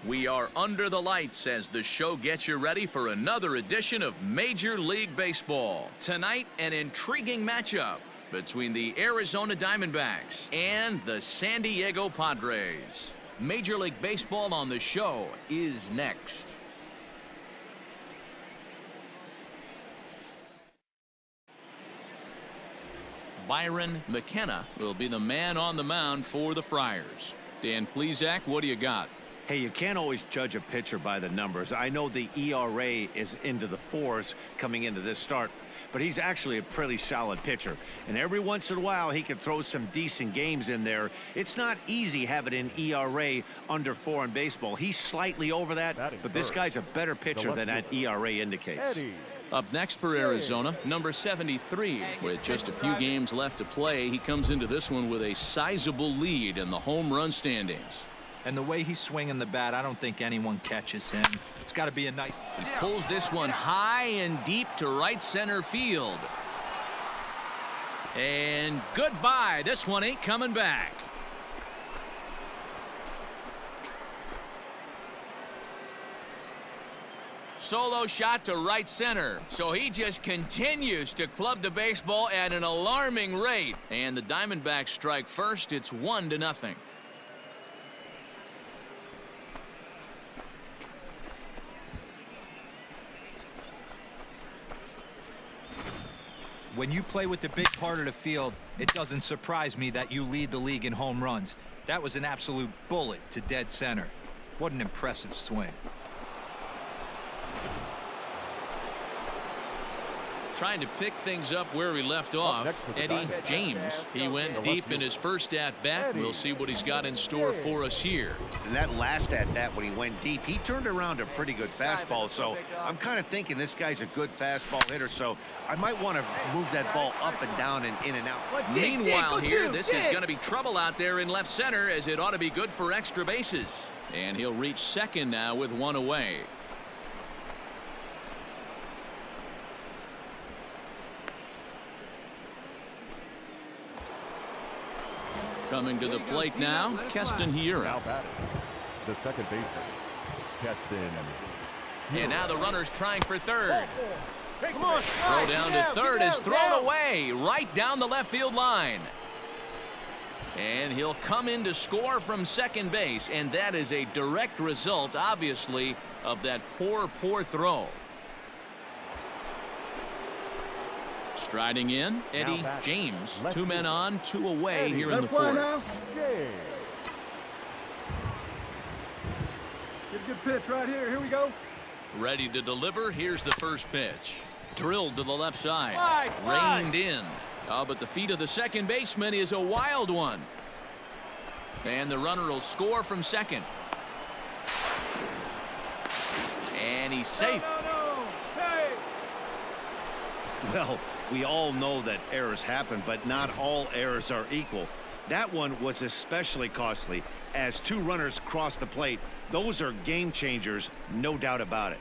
We are under the lights as the show gets you ready for another edition of Major League Baseball. Tonight, an intriguing matchup between the Arizona Diamondbacks and the San Diego Padres. Major League Baseball on the show is next. Byron McKenna will be the man on the mound for the Friars. Dan Plesac, what do you got? Hey, you can't always judge a pitcher by the numbers. I know the ERA is into the 4s coming into this start, but he's actually a pretty solid pitcher. And every once in a while, he can throw some decent games in there. It's not easy having an ERA under 4 in baseball. He's slightly over that, but this guy's a better pitcher than that ERA indicates. Up next for Arizona, number 73. With just a few games left to play, he comes into this one with a sizable lead in the home run standings. And the way he's swinging the bat, I don't think anyone catches him. It's got to be a nice... He pulls this one high and deep to right center field. And goodbye. This one ain't coming back. Solo shot to right center. So he just continues to club the baseball at an alarming rate. And the Diamondbacks strike first. It's 1-0. When you play with the big part of the field, it doesn't surprise me that you lead the league in home runs. That was an absolute bullet to dead center. What an impressive swing. Trying to pick things up where he left off, Eddie James. He went deep in his first at-bat. We'll see what he's got in store for us here. And that last at-bat when he went deep, he turned around a pretty good fastball. So I'm kind of thinking this guy's a good fastball hitter. So I might want to move that ball up and down and in and out. Meanwhile here, this is going to be trouble out there in left center, as it ought to be good for extra bases. And he'll reach second now with one away. Coming to the plate now, Keston Hiura. The second baseman, Keston. And now the runner's trying for third. Throw down to third is thrown away right down the left field line. And he'll come in to score from second base, and that is a direct result, obviously, of that poor throw. Striding in, Eddie James. 2 men on, 2 away here in the 4th. Get a good pitch right here. Here we go. Ready to deliver. Here's the first pitch. Drilled to the left side. Reined in. Oh, but the feet of the second baseman is a wild one. And the runner will score from second. And he's safe. Well, we all know that errors happen, but not all errors are equal. That one was especially costly as 2 runners crossed the plate. Those are game changers, no doubt about it.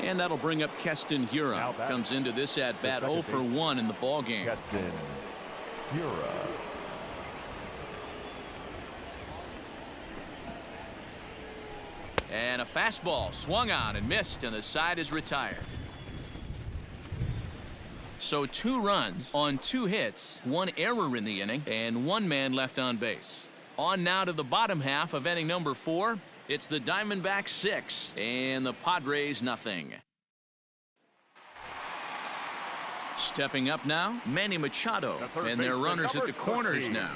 And that'll bring up Keston Hiura. Comes into this at-bat 0 for 1 in the ballgame. Keston Hiura. And a fastball swung on and missed, and the side is retired. So 2 runs on 2 hits, 1 error in the inning, and 1 man left on base. On now to the bottom half of inning number 4. It's the Diamondbacks 6 and the Padres nothing. Stepping up now, Manny Machado, and their runners at the corners now.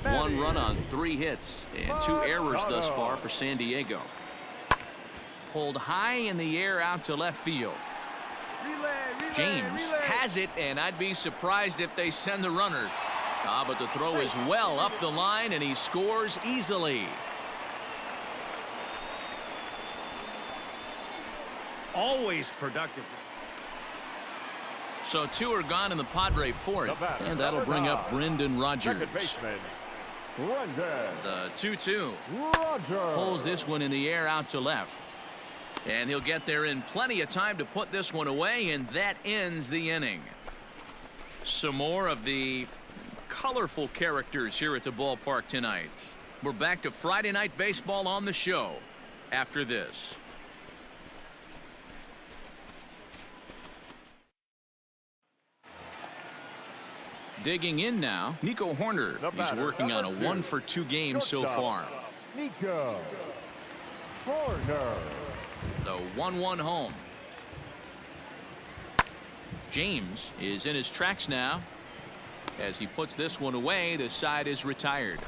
1 run on 3 hits and 2 errors thus far for San Diego. Pulled high in the air out to left field. James has it, and I'd be surprised if they send the runner. But the throw is well up the line, and he scores easily. Always productive. So 2 are gone in the Padre fourth, and that'll bring up Brendan Rodgers. Second baseman, Brendan. The 2-2 Rodgers. pulls this one in the air out to left. And he'll get there in plenty of time to put this one away, and that ends the inning. Some more of the colorful characters here at the ballpark tonight. We're back to Friday Night Baseball on the show after this. Digging in now, Nico Horner. He's working on a 1-for-2 game so far. Nico Horner. The 1-1 home. James is in his tracks now. As he puts this one away, the side is retired.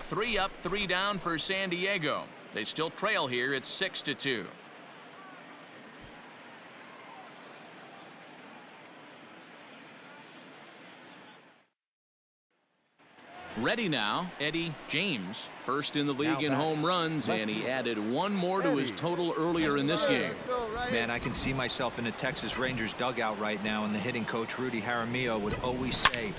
3 up, 3 down for San Diego. They still trail here. It's 6-2. Ready now, Eddie James, first in the league in home runs, and he added 1 more to his total earlier in this game. Man, I can see myself in the Texas Rangers dugout right now, and the hitting coach Rudy Jaramillo would always say,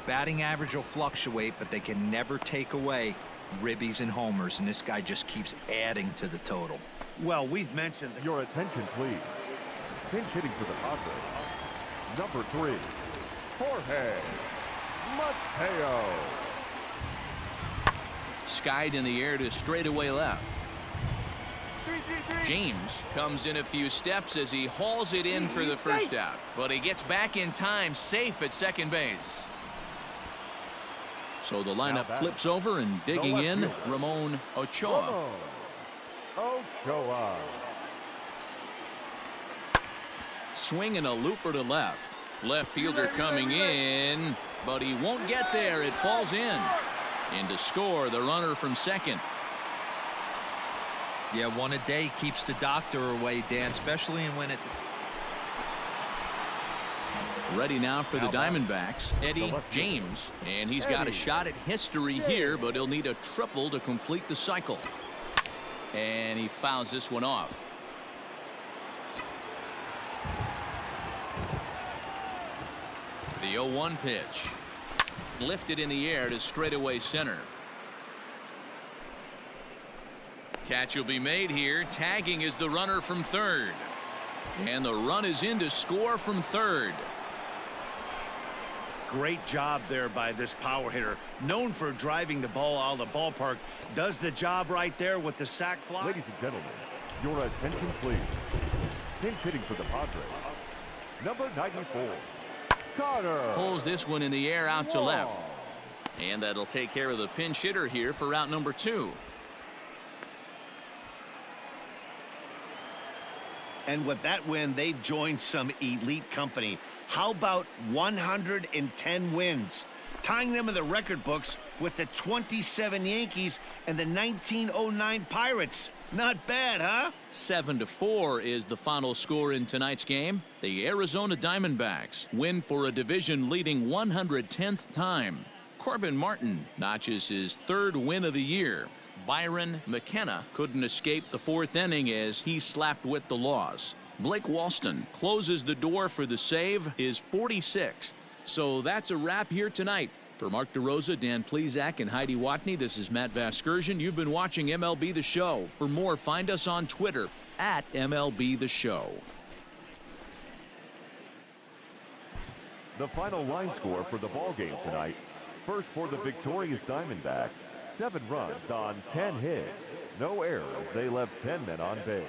batting average will fluctuate, but they can never take away ribbies and homers, and this guy just keeps adding to the total. Well, we've mentioned Your attention, please. Pinch hitting for the Padres. Number 3, Jorge Mateo. Skied in the air to straightaway left. James comes in a few steps as he hauls it in for the first out, but he gets back in time, safe at second base. So the lineup flips over, and digging in, Ramon Ochoa. Ochoa. Swing and a looper to left. Left fielder coming in, but he won't get there. It falls in. And to score, the runner from second. Yeah, 1 a day keeps the doctor away, Dan, especially when it's... Ready now for the Diamondbacks, Eddie James, and he's got a shot at history here, but he'll need a triple to complete the cycle. And he fouls this one off. The 0-1 pitch. Lifted in the air to straightaway center. Catch will be made here. Tagging is the runner from third. And the run is in to score from third. great job there by this power hitter, known for driving the ball out of the ballpark. Does the job right there with the sac fly. Ladies and gentlemen, your attention please. Pinch hitting for the Padres. Number 94, Carter. Pulls this one in the air out to left. And that'll take care of the pinch hitter here for route number 2. And with that win, they've joined some elite company. How about 110 wins, tying them in the record books with the 27 Yankees and the 1909 Pirates? Not bad, huh? 7-4 is the final score in tonight's game. The Arizona Diamondbacks win for a division-leading 110th time. Corbin Martin notches his 3rd win of the year. Byron McKenna couldn't escape the 4th inning as he slapped with the loss. Blake Walston closes the door for the save, his 46th. So that's a wrap here tonight. For Mark DeRosa, Dan Plesac, and Heidi Watney, this is Matt Vasgersian. You've been watching MLB The Show. For more, find us on Twitter at MLB The Show. The final line score for the ball game tonight. First for the victorious Diamondbacks, 7 runs on 10 hits. No errors. They left 10 men on base.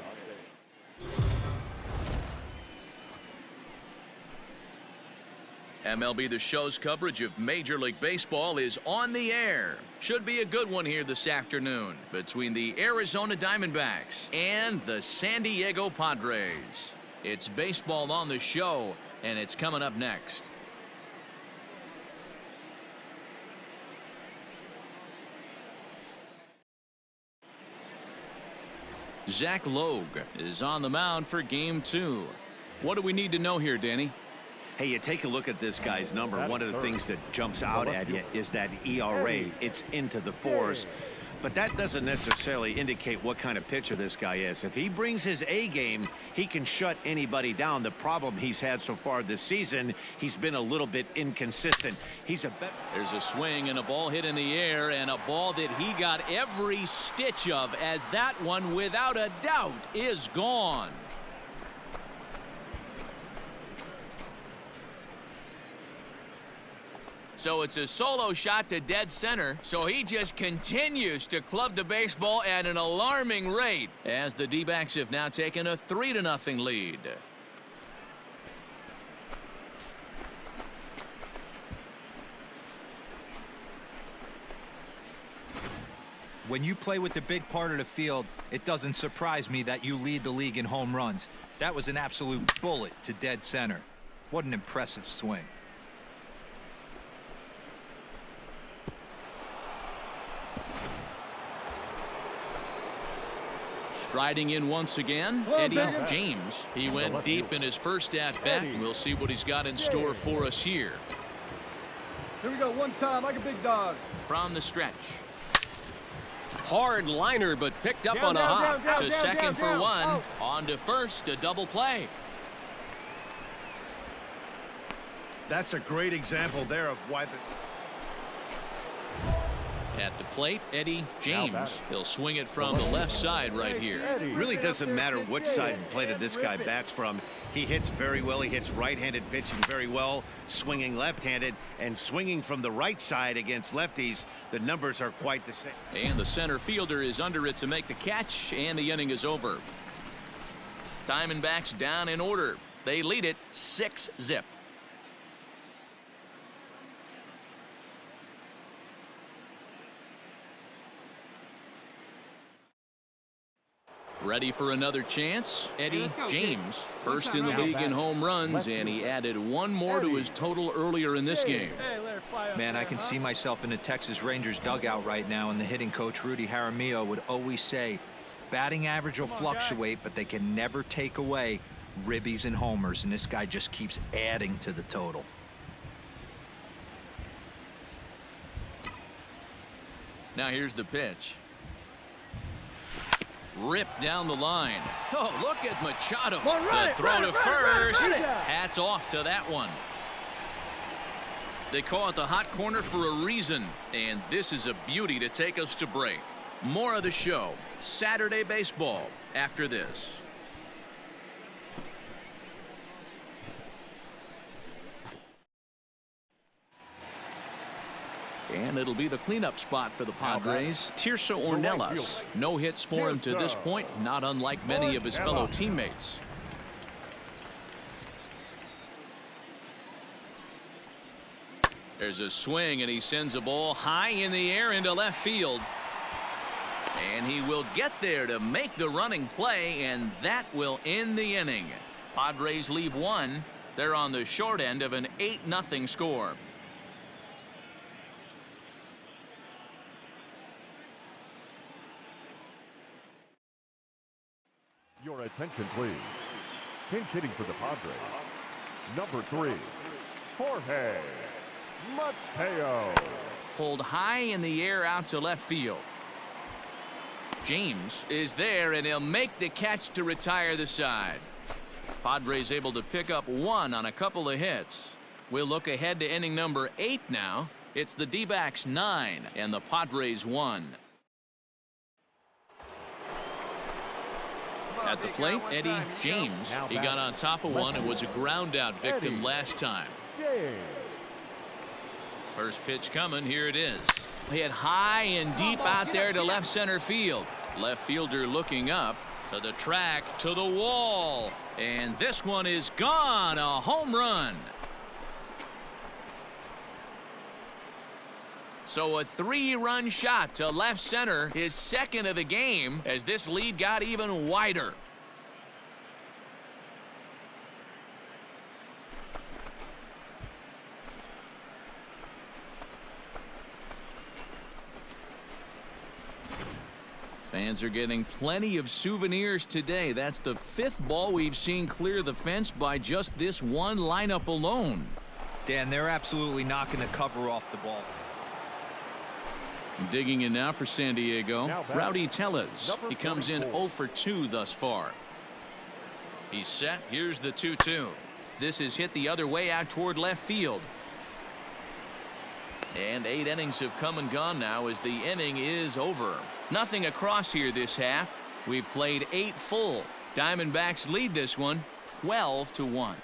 MLB The Show's coverage of Major League Baseball is on the air. Should be a good one here this afternoon between the Arizona Diamondbacks and the San Diego Padres. It's baseball on the show, and it's coming up next. Zach Logue is on the mound for game 2. What do we need to know here, Danny? Hey, you take a look at this guy's number. One of the things that jumps out at you is that ERA. It's into the 4s. but that doesn't necessarily indicate what kind of pitcher this guy is. If he brings his A game, he can shut anybody down. The problem he's had so far this season, he's been a little bit inconsistent. He's a better. There's a swing and a ball hit in the air, and a ball that he got every stitch of, as that one without a doubt is gone. So it's a solo shot to dead center, so he just continues to club the baseball at an alarming rate, as the D-backs have now taken a 3-0 lead. When you play with the big part of the field, it doesn't surprise me that you lead the league in home runs. That was an absolute bullet to dead center. What an impressive swing. Striding in once again, Eddie James. He went deep in his first at-bat. We'll see what he's got in store for us here. Here we go, one time like a big dog. From the stretch. Hard liner, but picked up on a hop. To second for one. On to first, a double play. That's a great example there of why this. At the plate, Eddie James. He'll swing it from the left side right here. It really doesn't matter which side of the plate this guy bats from. He hits very well. He hits right-handed pitching very well, swinging left-handed, and swinging from the right side against lefties. The numbers are quite the same. And the center fielder is under it to make the catch, and the inning is over. Diamondbacks down in order. They lead it 6-0. Ready for another chance? Eddie James, first in the league in home runs, and he added one more to his total earlier in this game. Man, I can see myself in the Texas Rangers dugout right now, and the hitting coach Rudy Jaramillo would always say, batting average will fluctuate, but they can never take away ribbies and homers, and this guy just keeps adding to the total. Now here's the pitch. Ripped down the line. Oh, look at Machado. The throw to first. Hats off to that one. They call it the hot corner for a reason, and this is a beauty to take us to break. More of the show, Saturday Baseball, after this. And it'll be the cleanup spot for the Padres. Tirso Ornelas. No hits for him to this point, not unlike many of his fellow teammates. There's a swing, and he sends a ball high in the air into left field. And he will get there to make the running play, and that will end the inning. Padres leave one. They're on the short end of an 8-0 score. Your attention, please. Pinch hitting for the Padres. Number 3, Jorge Mateo. Pulled high in the air out to left field. James is there, and he'll make the catch to retire the side. Padres able to pick up one on a couple of hits. We'll look ahead to inning number 8 now. It's the D-backs 9 and the Padres 1. At the plate, Eddie James. He got on top of one and was a ground out victim last time. First pitch coming. Here it is. Hit high and deep out there to left center field. Left fielder looking up to the track, to the wall. And this one is gone. A home run. So a 3-run shot to left center, his second of the game, as this lead got even wider. Fans are getting plenty of souvenirs today. That's the 5th ball we've seen clear the fence by just this one lineup alone. Dan, they're absolutely not going to cover off the ball. Digging in now for San Diego, Rowdy Tellez. He comes in 0 for 2 thus far. He's set. Here's the 2-2. This is hit the other way out toward left field. And 8 innings have come and gone now as the inning is over. Nothing across here this half. We've played 8 full. Diamondbacks lead this one 12-1.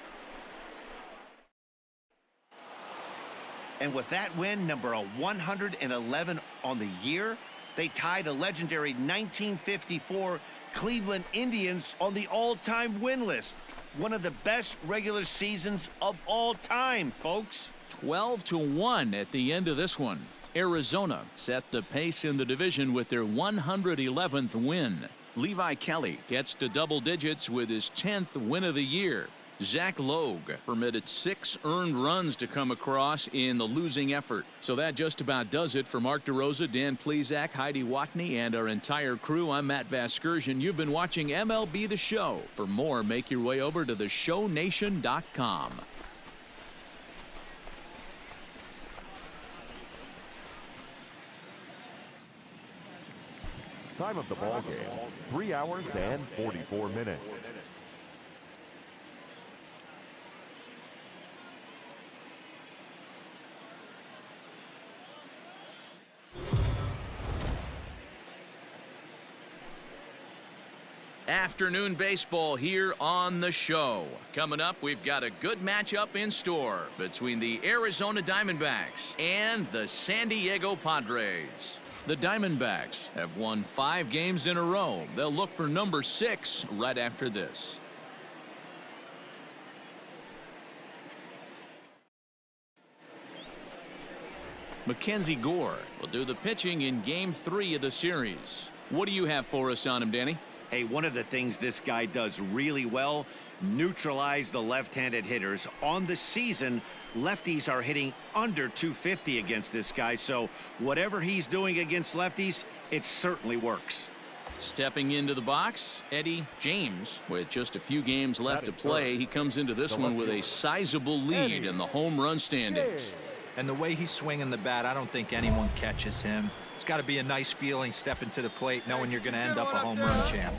And with that win, number 111 on the year, they tied a legendary 1954 Cleveland Indians on the all-time win list. One of the best regular seasons of all time, folks. 12-1 at the end of this one. Arizona set the pace in the division with their 111th win. Levi Kelly gets to double digits with his 10th win of the year. Zach Logue permitted 6 earned runs to come across in the losing effort. So that just about does it for Mark DeRosa, Dan Plesac, Heidi Watney, and our entire crew. I'm Matt Vasgersian. You've been watching MLB The Show. For more, make your way over to theshownation.com. Time of the ball game, 3 hours and 44 minutes. Afternoon baseball here on the show. Coming up, we've got a good matchup in store between the Arizona Diamondbacks and the San Diego Padres. The Diamondbacks have won 5 games in a row. They'll look for number 6 right after this. Mackenzie Gore will do the pitching in Game 3 of the series. What do you have for us on him, Danny? Hey, one of the things this guy does really well, neutralize the left-handed hitters. On the season, lefties are hitting under 250 against this guy, so whatever he's doing against lefties, it certainly works. Stepping into the box, Eddie James. With just a few games left to play, he comes into this one with a sizable lead in the home run standings. And the way he's swinging the bat, I don't think anyone catches him. It's got to be a nice feeling stepping to the plate knowing you're going to end up a home run champ.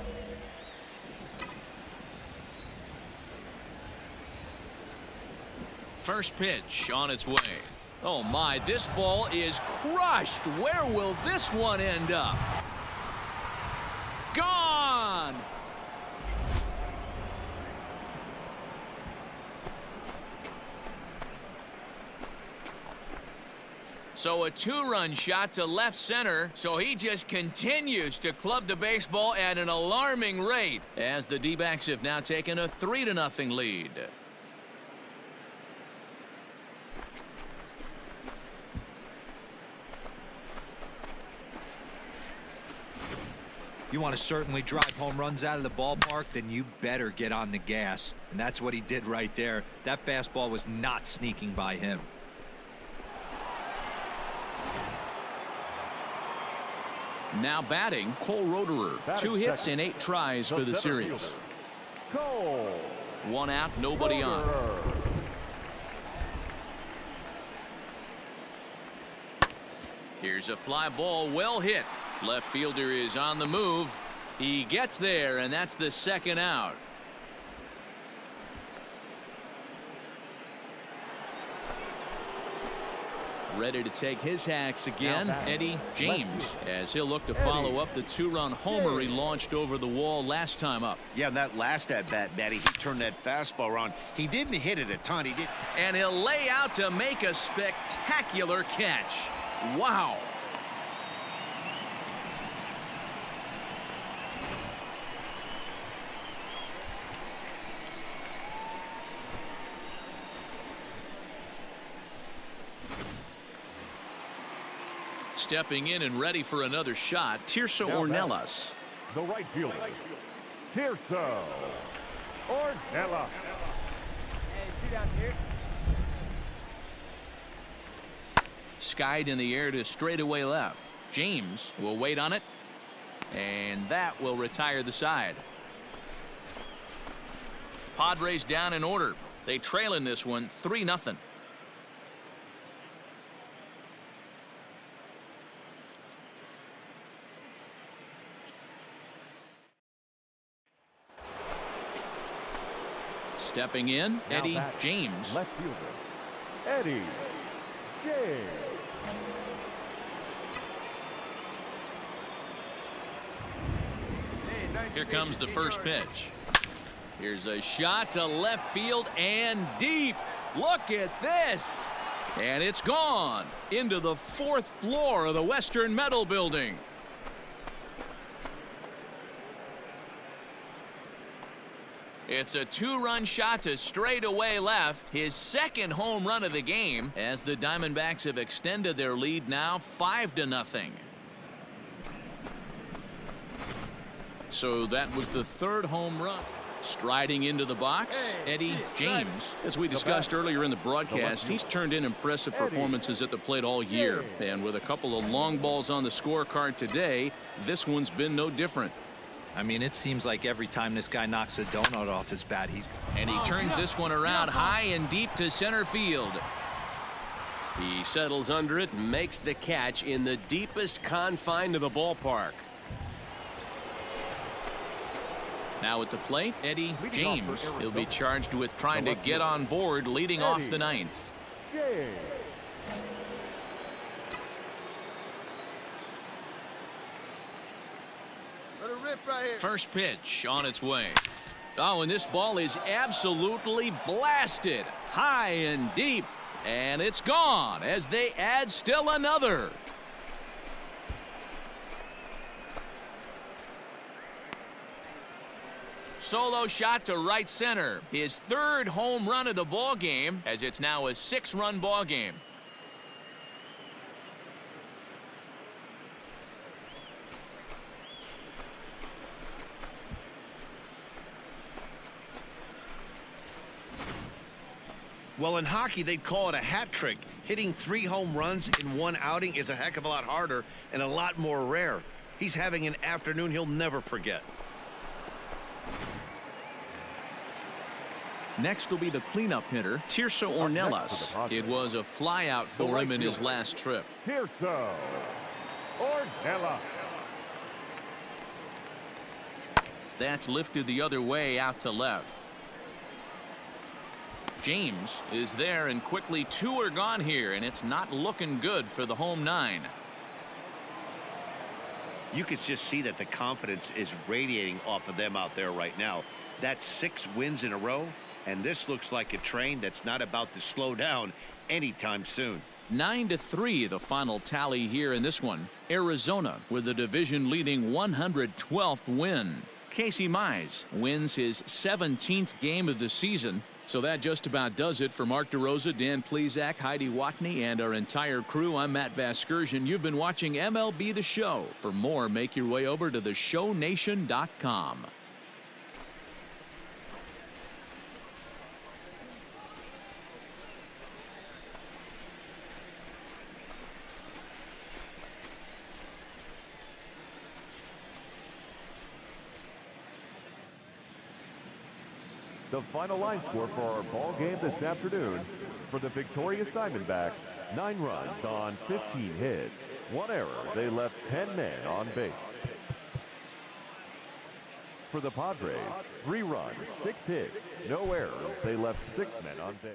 First pitch on its way. Oh my, this ball is crushed. Where will this one end up? Gone! So a 2-run shot to left center, so he just continues to club the baseball at an alarming rate as the D-backs have now taken a 3-0 lead. You want to certainly drive home runs out of the ballpark, then you better get on the gas. And that's what he did right there. That fastball was not sneaking by him. Now batting, Cole Roederer. 2 hits and 8 tries for the series. Cole. 1 out, nobody on. Here's a fly ball, well hit. Left fielder is on the move. He gets there, and that's the 2nd out. Ready to take his hacks again, Eddie James, as he'll look to follow up the 2-run homer he launched over the wall last time up. Yeah, that last at-bat, Matty, he turned that fastball around. He didn't hit it a ton. He did. And he'll lay out to make a spectacular catch. Wow. Stepping in and ready for another shot, Tirso Ornelas. The right fielder, Tirso Ornelas. Hey, down here. Skied in the air to straightaway left. James will wait on it, and that will retire the side. Padres down in order. They trail in this one 3-0. Stepping in, Now Eddie batting, James. Left fielder, Eddie James. Here comes the first pitch. Here's a shot to left field and deep. Look at this. And it's gone into the 4th floor of the Western Metal Building. It's a 2-run shot to straightaway left, his 2nd home run of the game, as the Diamondbacks have extended their lead now 5-0. So that was the 3rd home run. Striding into the box, Eddie James. As we discussed earlier in the broadcast, he's turned in impressive performances at the plate all year. And with a couple of long balls on the scorecard today, this one's been no different. I mean, it seems like every time this guy knocks a donut off his bat, And he turns this one around high and deep to center field. He settles under it and makes the catch in the deepest confine of the ballpark. Now at the plate, Eddie James. He'll be charged with trying to get on board leading off the 9th. James. Let it rip right here. First pitch on its way. Oh, and this ball is absolutely blasted high and deep. And it's gone as they add still another. Solo shot to right center. His 3rd home run of the ball game, as it's now a 6-run ball game. Well, in hockey, they'd call it a hat trick. Hitting 3 home runs in 1 outing is a heck of a lot harder and a lot more rare. He's having an afternoon he'll never forget. Next will be the cleanup hitter, Tirso Ornelas. It was a flyout for him in his last trip. Tirso Ornelas. That's lifted the other way out to left. James is there, and quickly 2 are gone here, and it's not looking good for the home 9. You could just see that the confidence is radiating off of them out there right now. That's 6 wins in a row, and this looks like a train that's not about to slow down anytime soon. 9-3 the final tally here in this one. Arizona with the division leading 112th win. Casey Mize wins his 17th game of the season. So that just about does it for Mark DeRosa, Dan Plesac, Heidi Watney, and our entire crew. I'm Matt Vasgersian. You've been watching MLB The Show. For more, make your way over to theshownation.com. The final line score for our ball game this afternoon: for the victorious Diamondbacks, 9 runs on 15 hits, 1 error. They left 10 men on base. For the Padres, 3 runs, 6 hits, no errors. They left 6 men on base.